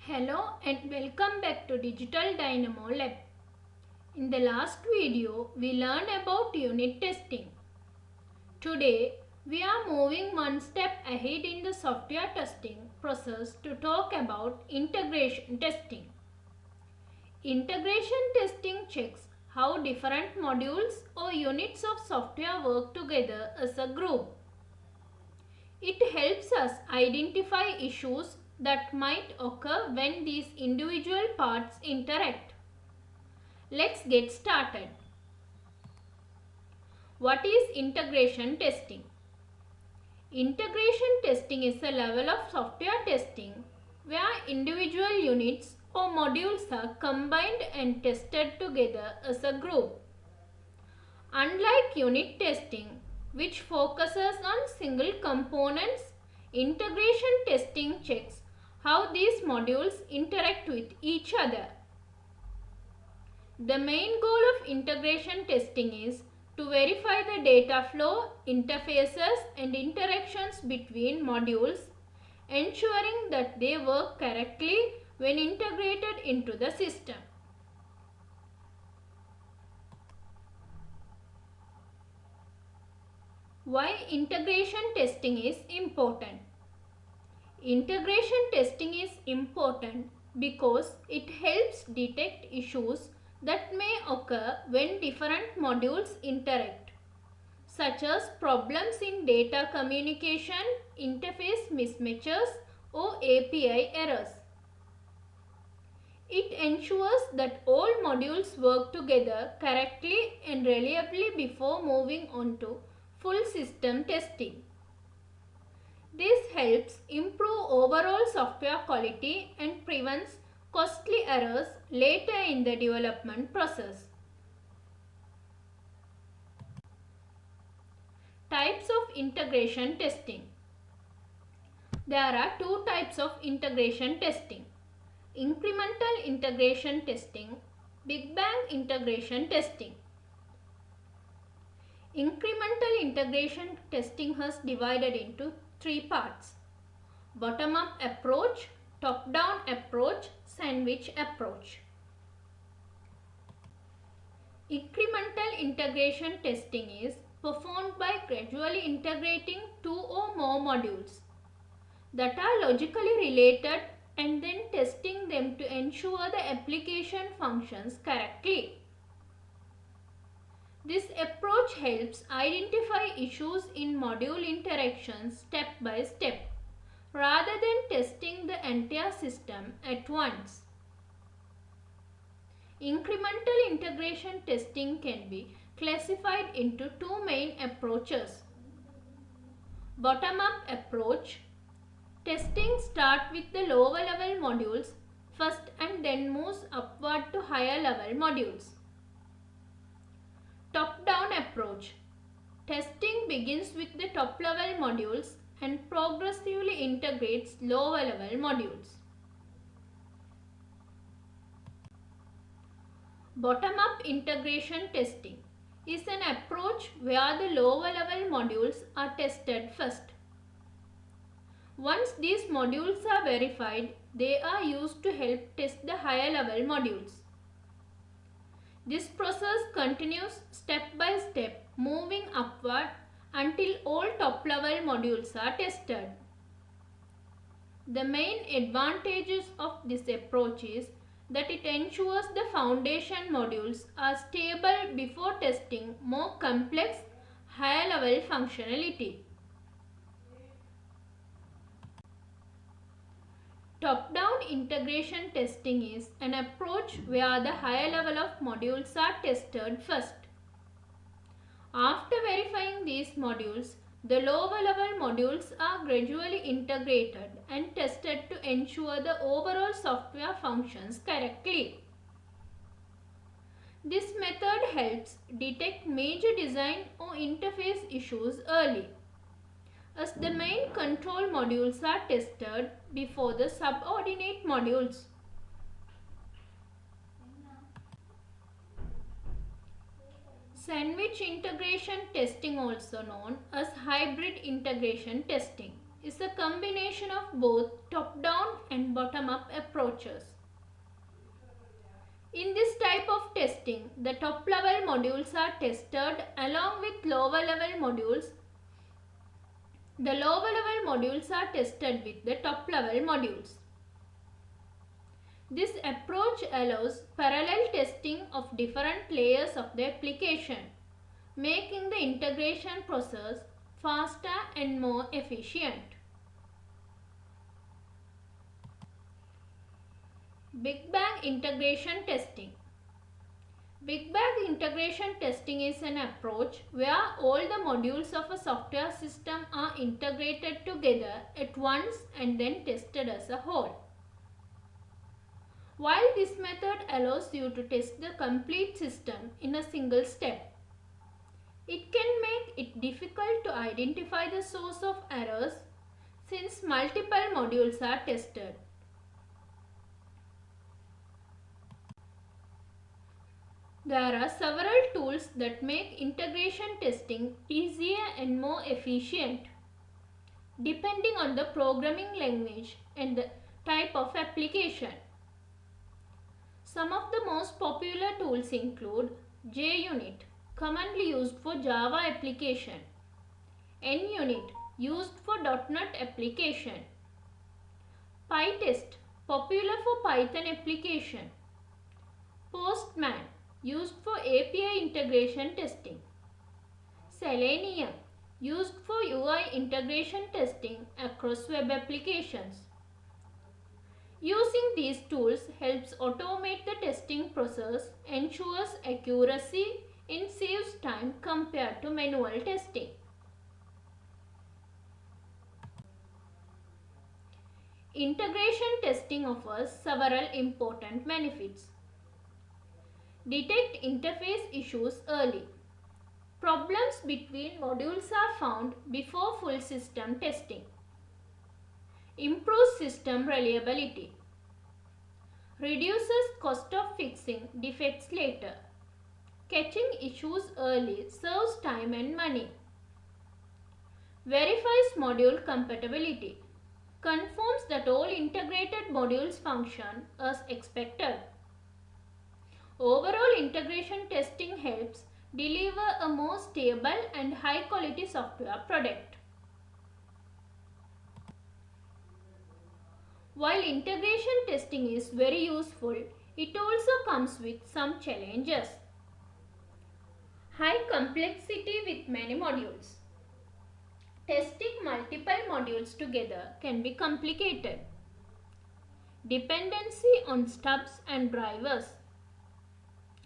Hello and welcome back to Digital Dynamo Lab. In the last video, we learned about unit testing. Today, we are moving one step ahead in the software testing process to talk about integration testing. Integration testing checks how different modules or units of software work together as a group. It helps us identify issues that might occur when these individual parts interact. Let's get started. What is integration testing? Integration testing is a level of software testing where individual units or modules are combined and tested together as a group. Unlike unit testing, which focuses on single components, integration testing checks how these modules interact with each other. The main goal of integration testing is to verify the data flow, interfaces and interactions between modules, ensuring that they work correctly when integrated into the system. Why integration testing is important? Integration testing is important because it helps detect issues that may occur when different modules interact, such as problems in data communication, interface mismatches, or API errors. It ensures that all modules work together correctly and reliably before moving on to full system testing. This helps improve overall software quality and prevents costly errors later in the development process. Types of integration testing. There are two types of integration testing: incremental integration testing, Big Bang integration testing. Incremental integration testing has divided into three parts: bottom-up approach, top-down approach, sandwich approach. Incremental integration testing is performed by gradually integrating two or more modules that are logically related and then testing them to ensure the application functions correctly. This approach helps identify issues in module interactions step by step, rather than testing the entire system at once. Incremental integration testing can be classified into two main approaches. Bottom-up approach. Testing starts with the lower level modules first and then moves upward to higher level modules. Top-down approach. Testing begins with the top level modules and progressively integrates lower level modules. Bottom-up integration testing is an approach where the lower level modules are tested first. Once these modules are verified, they are used to help test the higher level modules. This process continues step by step, moving upward until all top level modules are tested. The main advantages of this approach is that it ensures the foundation modules are stable before testing more complex, higher level functionality. Top-down integration testing is an approach where the higher level of modules are tested first. After verifying these modules, the lower level modules are gradually integrated and tested to ensure the overall software functions correctly. This method helps detect major design or interface issues early, as the main control modules are tested before the subordinate modules. Sandwich integration testing, also known as hybrid integration testing, is a combination of both top-down and bottom-up approaches. In this type of testing, the top-level modules are tested along with lower-level modules. The lower-level modules are tested with the top-level modules. This approach allows parallel testing of different layers of the application, making the integration process faster and more efficient. Big Bang integration testing. Big Bang integration testing is an approach where all the modules of a software system are integrated together at once and then tested as a whole. While this method allows you to test the complete system in a single step, it can make it difficult to identify the source of errors since multiple modules are tested. There are several tools that make integration testing easier and more efficient, depending on the programming language and the type of application. Some of the most popular tools include JUnit, commonly used for Java application, NUnit, used for .NET application, PyTest, popular for Python application, Postman, used for API integration testing, Selenium, used for UI integration testing across web applications. Using these tools helps automate the testing process, ensures accuracy, and saves time compared to manual testing. Integration testing offers several important benefits. Detect interface issues early. Problems between modules are found before full system testing. Improves system reliability. Reduces cost of fixing defects later. Catching issues early saves time and money. Verifies module compatibility. Confirms that all integrated modules function as expected. Overall integration testing helps deliver a more stable and high quality software product. While integration testing is very useful, it also comes with some challenges. High complexity with many modules. Testing multiple modules together can be complicated. Dependency on stubs and drivers.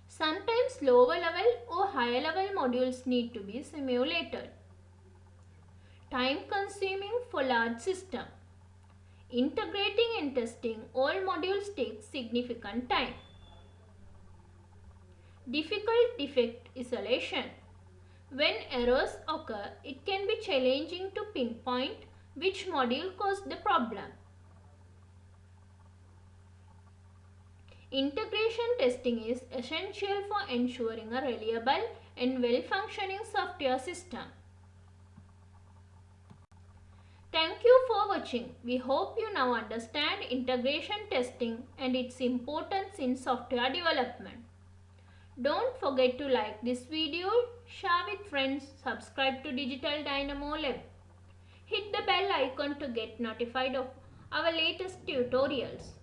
Sometimes lower level or higher level modules need to be simulated. Time consuming for large system. Integrating and testing all modules takes significant time. Difficult defect isolation. When errors occur, it can be challenging to pinpoint which module caused the problem. Integration testing is essential for ensuring a reliable and well-functioning software system. Thank you for watching. We hope you now understand integration testing and its importance in software development. Don't forget to like this video, share with friends, subscribe to Digital Dynamo Lab. Hit the bell icon to get notified of our latest tutorials.